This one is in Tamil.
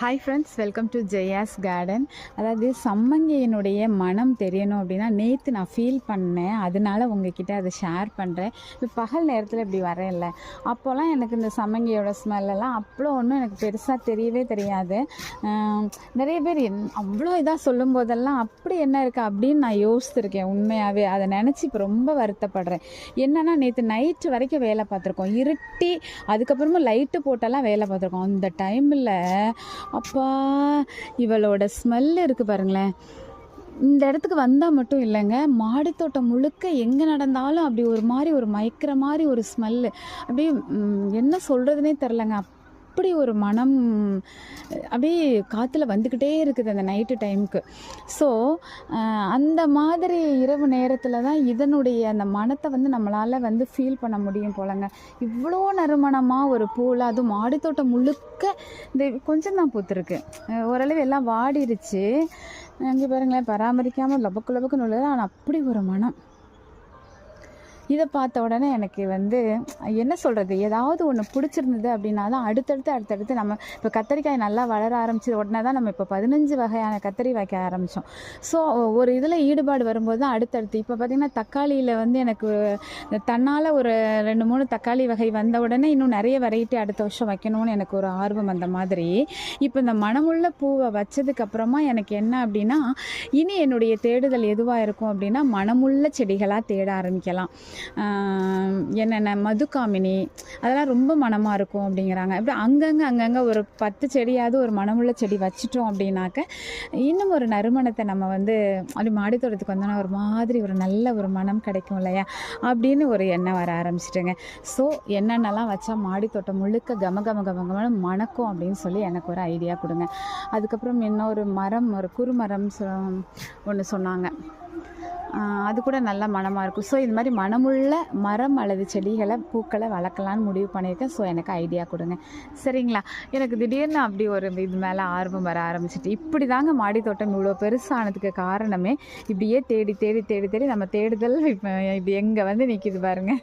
Hi friends, welcome to Jaya's garden. அதாவது சம்மங்கியினுடைய மனம் தெரியணும் அப்படின்னா நேற்று நான் ஃபீல் பண்ணேன், அதனால உங்ககிட்ட அதை ஷேர் பண்ணுறேன். இப்போ பகல் நேரத்தில் இப்படி வரேன்ல, அப்போல்லாம் எனக்கு இந்த சம்மங்கியோட ஸ்மெல்லெல்லாம் அவ்வளோ ஒன்றும் எனக்கு பெருசாக தெரியவே தெரியாது. நிறைய பேர் அவ்வளோ இதாக சொல்லும் போதெல்லாம் அப்படி என்ன இருக்குது அப்படின்னு நான் யோசிச்சிருக்கேன். உண்மையாகவே அதை நினச்சி இப்போ ரொம்ப வருத்தப்படுறேன். என்னென்னா நேற்று நைட்டு வரைக்கும் வேலை பார்த்துருக்கோம், இருட்டி அதுக்கப்புறமா லைட்டு போட்டெல்லாம் வேலை பார்த்துருக்கோம். அந்த டைமில் அப்பா இவளோட ஸ்மெல் இருக்குது பாருங்களேன். இந்த இடத்துக்கு வந்தால் மட்டும் இல்லைங்க, மாடித்தோட்டம் முழுக்க எங்கே நடந்தாலும் அப்படி ஒரு மாதிரி ஒரு மயக்கிற மாதிரி ஒரு ஸ்மெல்லு, அப்படியே என்ன சொல்கிறதுனே தெரிலங்க. அப்படி ஒரு மனம் அப்படியே காற்றுல வந்துக்கிட்டே இருக்குது அந்த நைட்டு டைமுக்கு. ஸோ அந்த மாதிரி இரவு நேரத்தில் தான் இதனுடைய அந்த மனத்தை வந்து நம்மளால் வந்து ஃபீல் பண்ண முடியும் போலங்க. இவ்வளோ நறுமணமாக ஒரு பூவில், அதுவும் மாடித்தோட்டம் முழுக்க இந்த கொஞ்சம் தான் பூத்துருக்கு, ஓரளவு எல்லாம் வாடிருச்சு. அங்கே பாருங்களேன், பராமரிக்காமல் லபக்கு லபக்குன்னு உள்ளது, ஆனால் அப்படி ஒரு மனம். இதை பார்த்த உடனே எனக்கு வந்து என்ன சொல்கிறது, ஏதாவது ஒன்று பிடிச்சிருந்தது அப்படின்னா தான் அடுத்தடுத்து நம்ம இப்போ கத்தரிக்காய் நல்லா வளர ஆரம்பிச்சது உடனே தான் நம்ம இப்போ 15 வகையான கத்தரி வைக்க ஆரம்பித்தோம். ஸோ ஒரு இதில் ஈடுபாடு வரும்போது தான் அடுத்தடுத்து இப்போ பார்த்திங்கன்னா தக்காளியில் வந்து எனக்கு தன்னால் ஒரு 2-3 தக்காளி வகை வந்த உடனே இன்னும் நிறைய வெரைட்டி அடுத்த வருஷம் வைக்கணும்னு எனக்கு ஒரு ஆர்வம். அந்த மாதிரி இப்போ இந்த மனமுள்ள பூவை வச்சதுக்கப்புறமா எனக்கு என்ன அப்படின்னா, இனி என்னுடைய தேடுதல் எதுவாக இருக்கும் அப்படின்னா மனமுள்ள செடிகளாக தேட ஆரம்பிக்கலாம். என்னென்ன மதுக்காமினி அதெல்லாம் ரொம்ப மனமாக இருக்கும் அப்படிங்கிறாங்க. இப்படி அங்கங்கே ஒரு 10 செடியாவது ஒரு மனமுள்ள செடி வச்சிட்டோம் அப்படின்னாக்க இன்னும் ஒரு நறுமணத்தை நம்ம வந்து அப்படி மாடித்தோட்டத்துக்கு வந்தோன்னா ஒரு மாதிரி ஒரு நல்ல ஒரு மனம் கிடைக்கும் இல்லையா அப்படின்னு ஒரு எண்ணம் வர ஆரம்பிச்சிட்டுங்க. ஸோ என்னென்னலாம் வச்சா மாடித்தோட்டம் முழுக்க கம மணக்கும் அப்படின்னு சொல்லி எனக்கு ஒரு ஐடியா கொடுங்க. அதுக்கப்புறம் இன்னொரு மரம், ஒரு குறுமரம் ஒன்று சொன்னாங்க, அது கூட நல்ல மனமாக இருக்கும். ஸோ இது மாதிரி மனமுள்ள மரம் அல்லது செடிகளை பூக்களை வளர்க்கலான்னு முடிவு பண்ணியிருக்கேன். ஸோ எனக்கு ஐடியா கொடுங்க சரிங்களா. எனக்கு திடீர்னு அப்படி ஒரு இது மேலே ஆர்வம் வர ஆரம்பிச்சிட்டு, இப்படி தாங்க மாடி தோட்டம் இவ்வளோ பெருசானதுக்கு காரணமே இப்படியே தேடி நம்ம தேடுதல் இப்போ இப்படி எங்கே வந்து நிற்கிது பாருங்கள்.